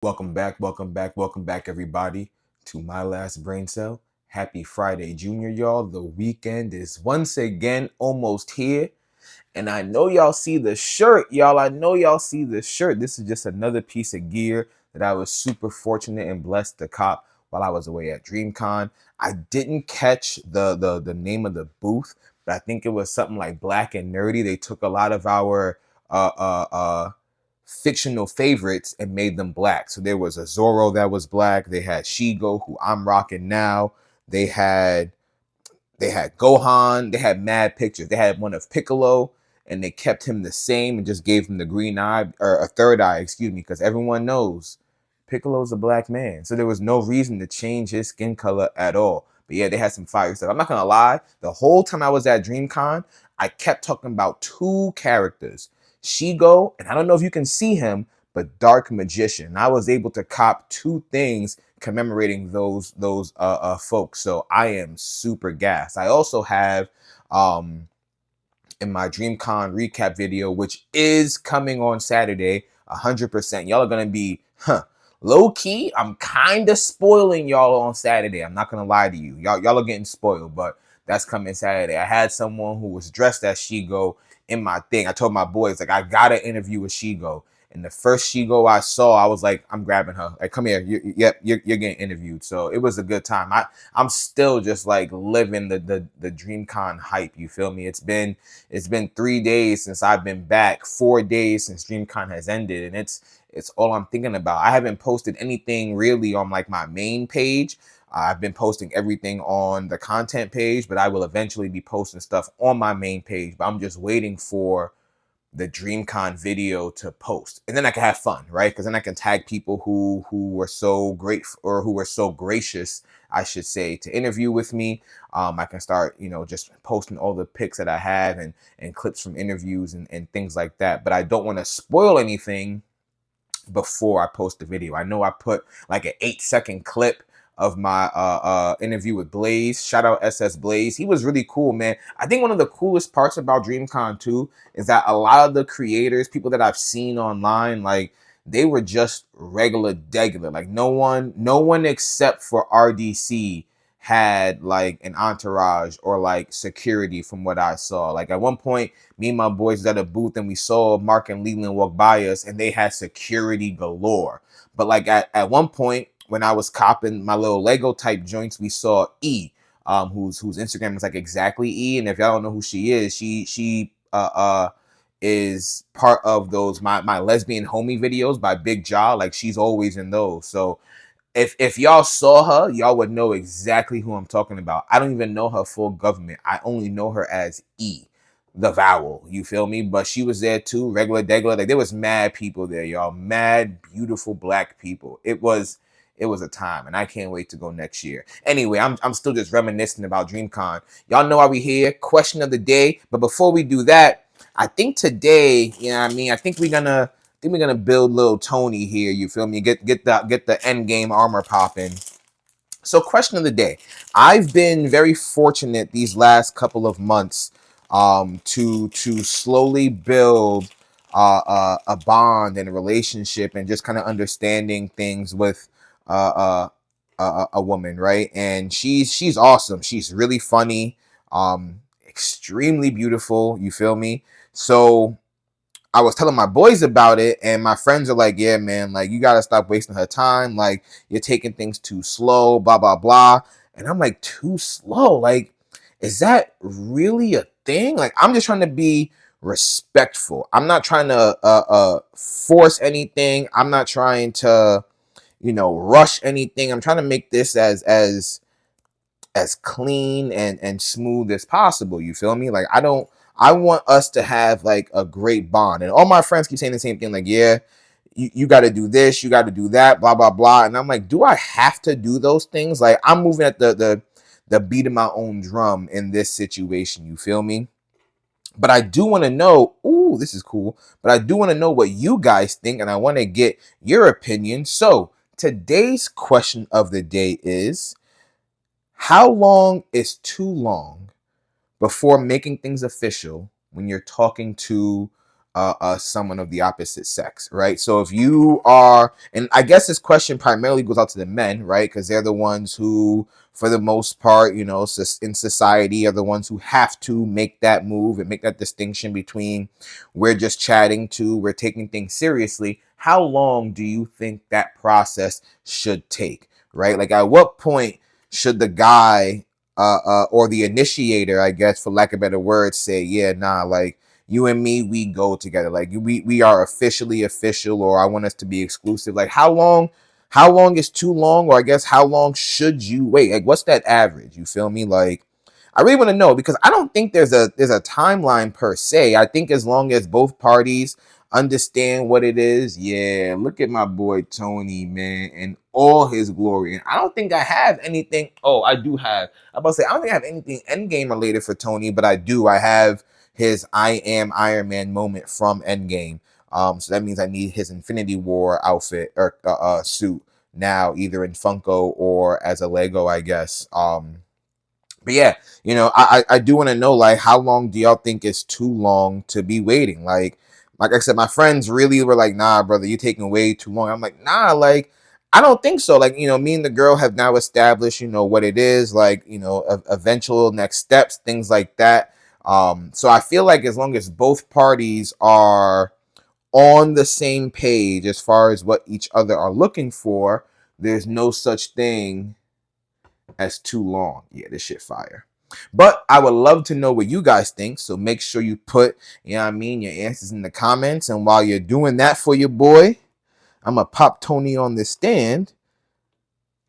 Welcome back, everybody, to My Last Brain Cell. Happy Friday, Junior, y'all. The weekend is once again almost here. And I know y'all see the shirt, y'all. I know y'all see the shirt. This is just another piece of gear that I was super fortunate and blessed to cop while I was away at DreamCon. I didn't catch the name of the booth, but I think it was something like Black and Nerdy. They took a lot of our uh uh uh fictional favorites and made them black. So there was a Zorro that was black. They had Shigo, who I'm rocking now. They had Gohan. They had mad pictures. They had one of Piccolo, and they kept him the same and just gave him the green eye, or a third eye, excuse me, because everyone knows Piccolo's a black man. So there was no reason to change his skin color at all. But yeah, they had some fire stuff. I'm not gonna lie, the whole time I was at DreamCon, I kept talking about two characters, Shigo, and I don't know if you can see him, but Dark Magician. I was able to cop two things commemorating those folks. So I am super gassed. I also have in my DreamCon recap video, which is coming on Saturday, 100%. Y'all are gonna be low key. I'm kind of spoiling y'all on Saturday. I'm not gonna lie to you. Y'all are getting spoiled, but that's coming Saturday. I had someone who was dressed as Shigo in my thing. I told my boys, like, I gotta interview with Shigo. And the first Shigo I saw, I was like, I'm grabbing her. Like, come here. You're getting interviewed. So it was a good time. I'm still just like living the DreamCon hype. You feel me? It's been 3 days since I've been back, 4 days since DreamCon has ended, and it's all I'm thinking about. I haven't posted anything really on like my main page. I've been posting everything on the content page, but I will eventually be posting stuff on my main page. But I'm just waiting for the DreamCon video to post, and then I can have fun, right? Because then I can tag people who were so great, or who were so gracious, I should say, to interview with me. I can start, just posting all the pics that I have, and clips from interviews, and things like that. But I don't want to spoil anything before I post the video. I know I put like an 8-second clip of my interview with Blaze. Shout out SS Blaze. He was really cool, man. I think one of the coolest parts about DreamCon too is that a lot of the creators, people that I've seen online, like, they were just regular degular. Like, no one except for RDC had like an entourage or like security from what I saw. Like, at one point, me and my boys was at a booth and we saw Mark and Leland walk by us and they had security galore. But like at one point when I was copping my little Lego type joints, we saw E, whose Instagram is like exactly E. And if y'all don't know who she is, she is part of those my lesbian homie videos by Big Jaw. Like, she's always in those. So if y'all saw her, y'all would know exactly who I'm talking about. I don't even know her full government. I only know her as E, the vowel. You feel me? But she was there too, regular degular. Like, there was mad people there, y'all. Mad, beautiful black people. It was a time, and I can't wait to go next year. Anyway, I'm still just reminiscing about DreamCon. Y'all know why we here. Question of the day. But before we do that, I think today, you know what I mean? I think we're gonna build little Tony here. You feel me? Get the end game armor popping. So, question of the day: I've been very fortunate these last couple of months, to slowly build a bond and a relationship, and just kind of understanding things with a woman, right? And she's awesome. She's really funny, extremely beautiful. You feel me? So I was telling my boys about it, and my friends are like, yeah, man, like, you gotta stop wasting her time. Like, you're taking things too slow, blah, blah, blah. And I'm like, too slow? Like, is that really a thing? Like, I'm just trying to be respectful. I'm not trying to force anything. I'm not trying to, rush anything. I'm trying to make this as clean and smooth as possible. You feel me? Like, I want us to have like a great bond. And all my friends keep saying the same thing, like, yeah, you got to do this, you got to do that, blah, blah, blah. And I'm like, do I have to do those things? Like, I'm moving at the beat of my own drum in this situation. You feel me? But I do want to know, ooh, this is cool. But I do want to know what you guys think, and I want to get your opinion. So today's question of the day is, how long is too long before making things official when you're talking to someone of the opposite sex, right? So if you are, and I guess this question primarily goes out to the men, right? Because they're the ones who, for the most part, you know, in society, are the ones who have to make that move and make that distinction between we're just chatting to we're taking things seriously. How long do you think that process should take, right? Like, at what point should the guy or the initiator, I guess, for lack of better words, say, yeah, nah, like, you and me, we go together. Like, we are officially official, or I want us to be exclusive. Like, how long is too long? Or I guess, how long should you wait? Like, what's that average? You feel me? Like, I really want to know, because I don't think there's a timeline per se. I think as long as both parties understand what it is. Yeah, look at my boy Tony, man, and all his glory. And I don't think I have anything. Oh, I do have. I'm about to say, I don't think I have anything Endgame related for Tony, but I do. I have his I Am Iron Man moment from Endgame. So that means I need his Infinity War outfit or suit now, either in Funko or as a Lego, I guess. But yeah, you know, I do want to know, like, how long do y'all think is too long to be waiting? Like I said, my friends really were like, nah, brother, you're taking way too long. I'm like, nah, like, I don't think so. Like, you know, me and the girl have now established, you know, what it is, like, you know, eventual next steps, things like that. So I feel like as long as both parties are on the same page as far as what each other are looking for, there's no such thing as too long. Yeah, this shit fire. But I would love to know what you guys think. So make sure you put, you know what I mean, your answers in the comments. And while you're doing that for your boy, I'm going to pop Tony on the stand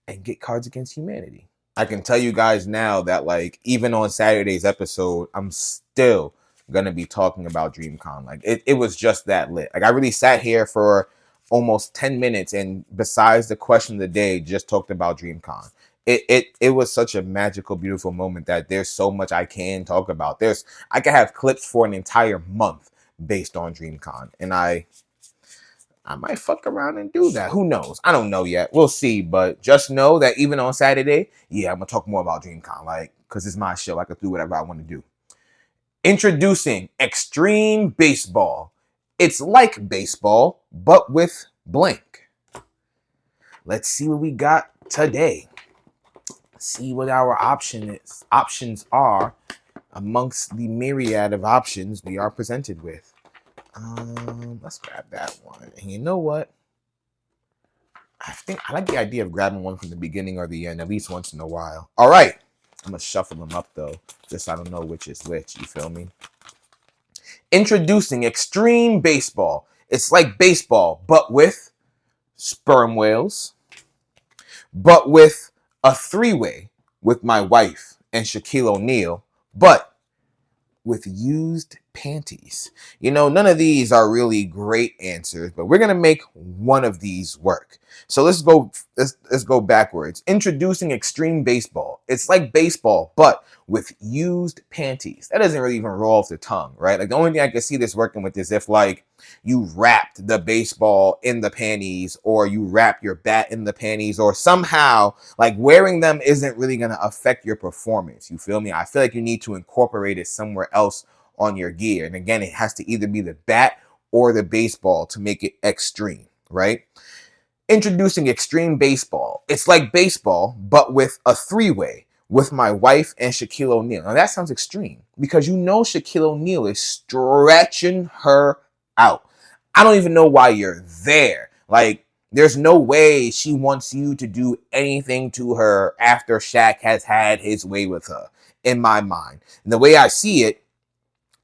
and get Cards Against Humanity. I can tell you guys now that, like, even on Saturday's episode, I'm still going to be talking about DreamCon. Like, it was just that lit. Like, I really sat here for almost 10 minutes and besides the question of the day, just talked about DreamCon. It was such a magical, beautiful moment that there's so much I can talk about. I could have clips for an entire month based on DreamCon, and I might fuck around and do that. Who knows? I don't know yet. We'll see. But just know that even on Saturday, yeah, I'm gonna talk more about DreamCon, like, because it's my show. I can do whatever I want to do. Introducing Extreme Baseball. It's like baseball, but with blank. Let's see what we got today. See what our options are amongst the myriad of options we are presented with. Let's grab that one. And you know what? I think I like the idea of grabbing one from the beginning or the end, at least once in a while. All right. I'm going to shuffle them up, though, just so I don't know which is which. You feel me? Introducing Extreme Baseball. It's like baseball, but with sperm whales, but with a three-way with my wife and Shaquille O'Neal, but with used panties. You know, none of these are really great answers, but we're gonna make one of these work. So let's go backwards. Introducing Extreme Baseball. It's like baseball, but with used panties. That doesn't really even roll off the tongue, right? Like, the only thing I can see this working with is if, like, you wrapped the baseball in the panties, or you wrap your bat in the panties, or somehow, like, wearing them isn't really going to affect your performance. You feel me? I feel like you need to incorporate it somewhere else on your gear. And again, it has to either be the bat or the baseball to make it extreme, right? Introducing Extreme Baseball. It's like baseball, but with a three-way with my wife and Shaquille O'Neal. Now, that sounds extreme because you know Shaquille O'Neal is stretching her out. I don't even know why you're there. Like, there's no way she wants you to do anything to her after Shaq has had his way with her, in my mind. And the way I see it,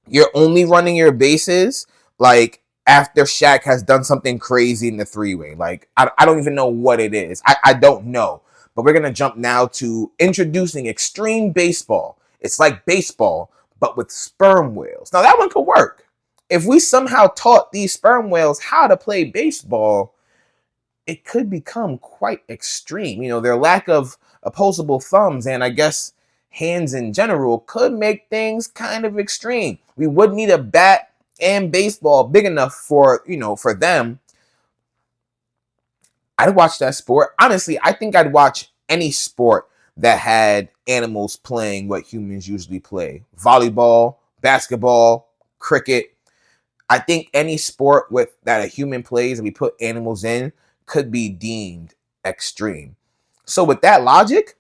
you're only running your bases, like, after Shaq has done something crazy in the three-way. Like, I don't even know what it is. I don't know. But we're going to jump now to introducing Extreme Baseball. It's like baseball, but with sperm whales. Now, that one could work. If we somehow taught these sperm whales how to play baseball, it could become quite extreme. You know, their lack of opposable thumbs and, I guess, hands in general could make things kind of extreme. We would need a bat and baseball big enough for, you know, for them. I'd watch that sport. Honestly, I think I'd watch any sport that had animals playing what humans usually play. Volleyball, basketball, cricket. I think any sport with that a human plays and we put animals in could be deemed extreme. So with that logic,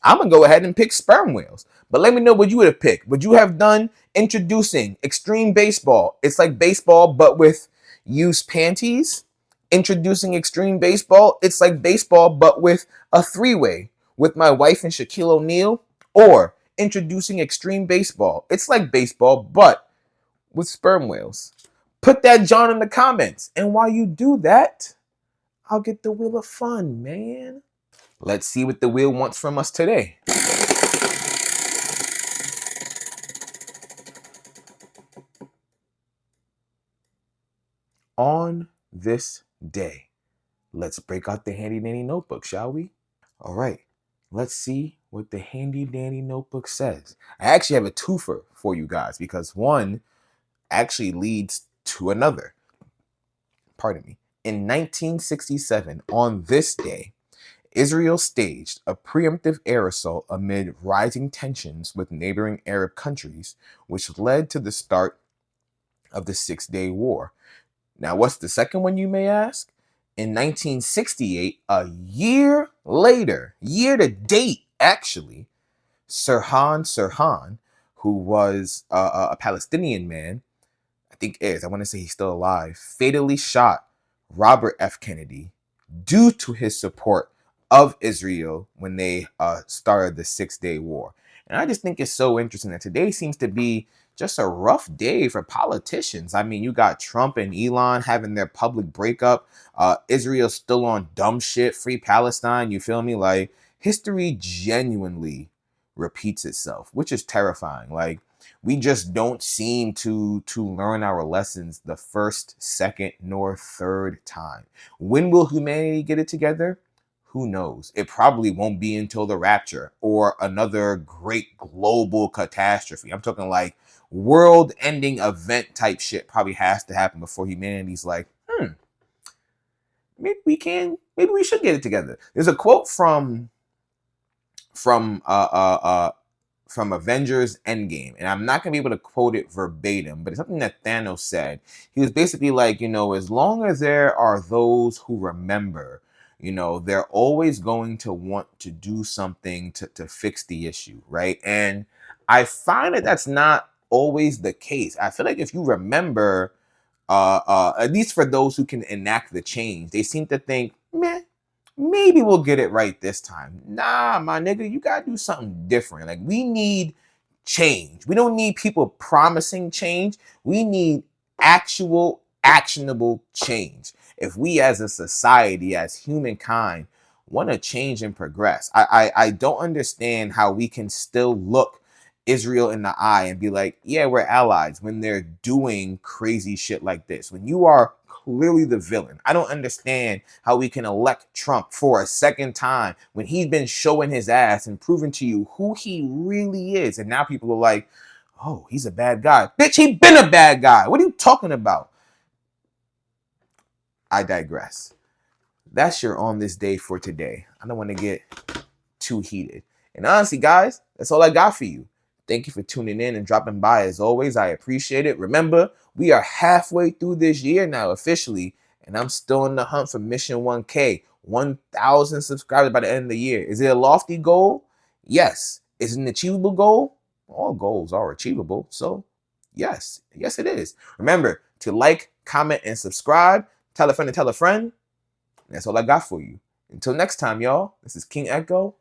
I'm gonna go ahead and pick sperm whales. But let me know what you would have picked. Would you have done introducing extreme baseball? It's like baseball, but with used panties. Introducing extreme baseball, it's like baseball, but with a three-way with my wife and Shaquille O'Neal. Or introducing extreme baseball, it's like baseball, but with sperm whales. Put that John in the comments. And while you do that, I'll get the wheel of fun, man. Let's see what the wheel wants from us today. On this day, let's break out the handy dandy notebook, shall we? All right, let's see what the handy dandy notebook says. I actually have a twofer for you guys because one actually leads to another. Pardon me. In 1967, on this day, Israel staged a preemptive air assault amid rising tensions with neighboring Arab countries, which led to the start of the Six-Day War. Now, what's the second one, you may ask? In 1968, a year later, year to date, actually, Sirhan, who was a Palestinian man, I want to say he's still alive, fatally shot Robert F. Kennedy due to his support of Israel when they started the Six-Day War. And I just think it's so interesting that today seems to be just a rough day for politicians. I mean, you got Trump and Elon having their public breakup. Israel still on dumb shit, free Palestine, you feel me? Like, history genuinely repeats itself, which is terrifying. Like, we just don't seem to learn our lessons the first, second, nor third time. When will humanity get it together? Who knows? It probably won't be until the rapture or another great global catastrophe. I'm talking like world-ending event type shit probably has to happen before humanity's like, maybe we should get it together. There's a quote from Avengers Endgame, and I'm not gonna be able to quote it verbatim, but it's something that Thanos said. He was basically like, as long as there are those who remember, they're always going to want to do something to fix the issue, right? And I find that that's not always the case. I feel like if you remember, at least for those who can enact the change, they seem to think, meh, maybe we'll get it right this time. Nah, my nigga, you gotta do something different. Like, we need change. We don't need people promising change. We need actual, actionable change. If we as a society, as humankind, want to change and progress, I don't understand how we can still look Israel in the eye and be like, yeah, we're allies when they're doing crazy shit like this. When you are clearly the villain. I don't understand how we can elect Trump for a second time when he's been showing his ass and proving to you who he really is. And now people are like, oh, he's a bad guy. Bitch, he been a bad guy. What are you talking about? I digress. That's your on this day for today. I don't want to get too heated. And honestly, guys, that's all I got for you. Thank you for tuning in and dropping by. As always, I appreciate it. Remember, we are halfway through this year now officially, and I'm still on the hunt for Mission 1K, 1,000 subscribers by the end of the year. Is it a lofty goal? Yes. Is it an achievable goal? All goals are achievable, so yes. Yes, it is. Remember to like, comment, and subscribe. Tell a friend to tell a friend. That's all I got for you. Until next time, y'all, this is King Echo,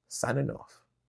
signing off.